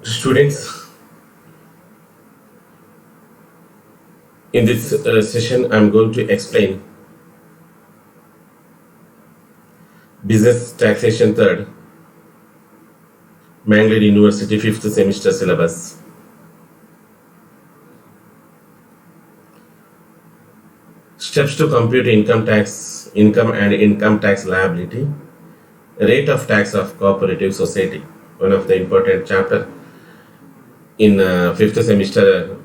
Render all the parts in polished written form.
Students, in this session, I'm going to explain Business Taxation Third, Mangalore University 5th semester syllabus. Steps to compute income and income tax liability, rate of tax of cooperative society, one of the important chapter in 5th semester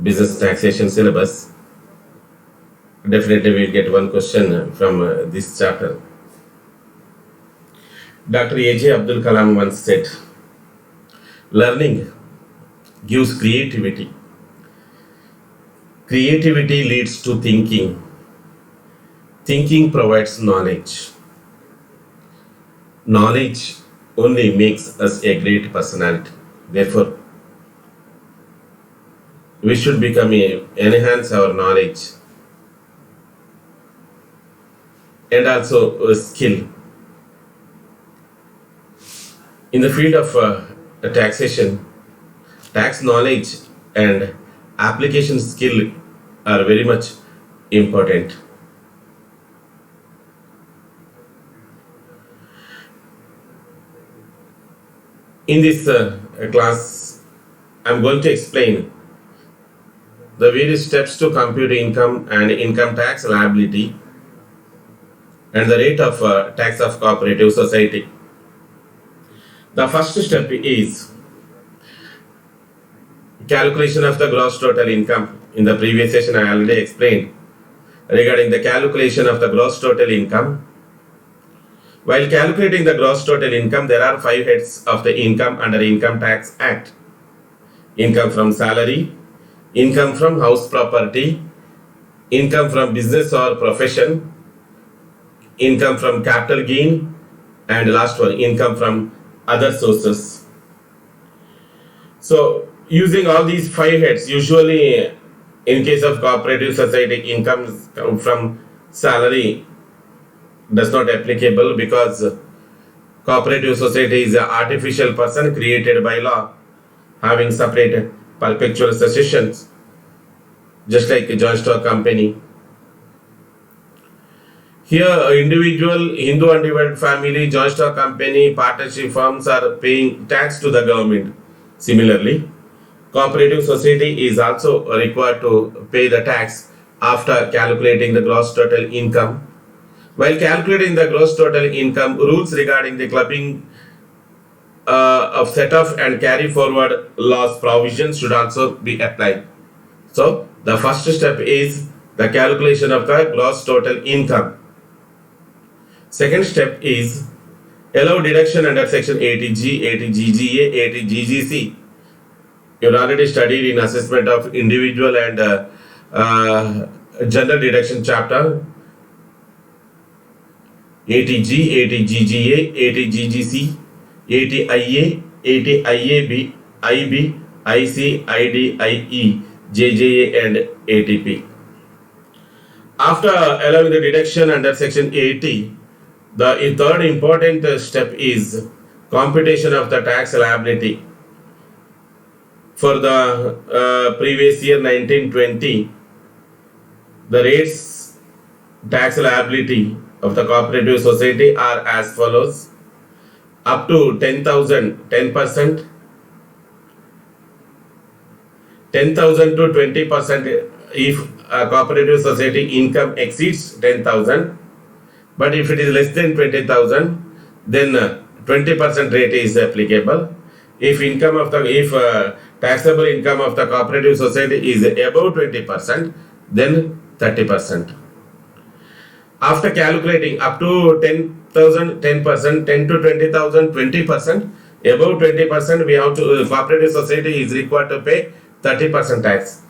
business taxation syllabus. Definitely we'll get one question from this chapter. Dr. A.J. Abdul Kalam once said, learning gives creativity. Creativity leads to thinking. Thinking provides knowledge. Knowledge only makes us a great personality. Therefore, we should enhance our knowledge and also a skill. In the field of taxation, tax knowledge and application skill are very much important. In this class, I'm going to explain the various steps to compute income and income tax liability and the rate of tax of cooperative society. The first step is calculation of the gross total income. In the previous session, I already explained regarding the calculation of the gross total income. While calculating the gross total income, there are 5 heads of the income under Income Tax Act. Income from salary, income from house property, income from business or profession, income from capital gain, and last one, income from other sources. So, using all these 5 heads, usually in case of cooperative society, income from salary does not applicable because cooperative society is an artificial person created by law having separate perpetual successions, just like a joint stock company. Here, individual, Hindu undivided family, joint stock company, partnership firms are paying tax to the government. Similarly, cooperative society is also required to pay the tax after calculating the gross total income. While calculating the gross total income, rules regarding the clubbing of set-off and carry forward loss provisions should also be applied. So, the first step is the calculation of the gross total income. Second step is allow deduction under section 80G, 80GGA, 80GGC. You already studied in assessment of individual and general deduction chapter. 80G, 80GGA, 80GGC, 80IA, 80IAB, IB, IC, ID, IE, JJA and ATP. After allowing the deduction under section 80, the third important step is computation of the tax liability. For the previous year 1920, the rates tax liability of the cooperative society are as follows: up to 10,000, 10%, 10,000 to 20% if a cooperative society income exceeds 10,000. But if it is less than 20,000, then 20% rate is applicable. If taxable income of the cooperative society is above 20%, then 30%. After calculating up to 10,000, 10%, 10 to 20,000, 20%, above 20%, we have to cooperative society is required to pay 30% tax.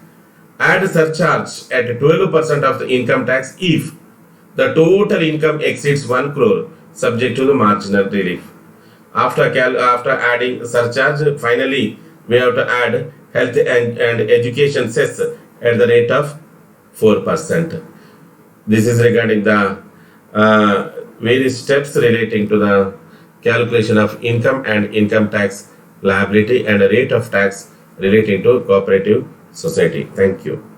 Add surcharge at 12% of the income tax if the total income exceeds 1 crore, subject to the marginal relief. After adding surcharge, finally we have to add health and education cess at the rate of 4%. This is regarding the various steps relating to the calculation of income and income tax liability and rate of tax relating to cooperative society. Thank you.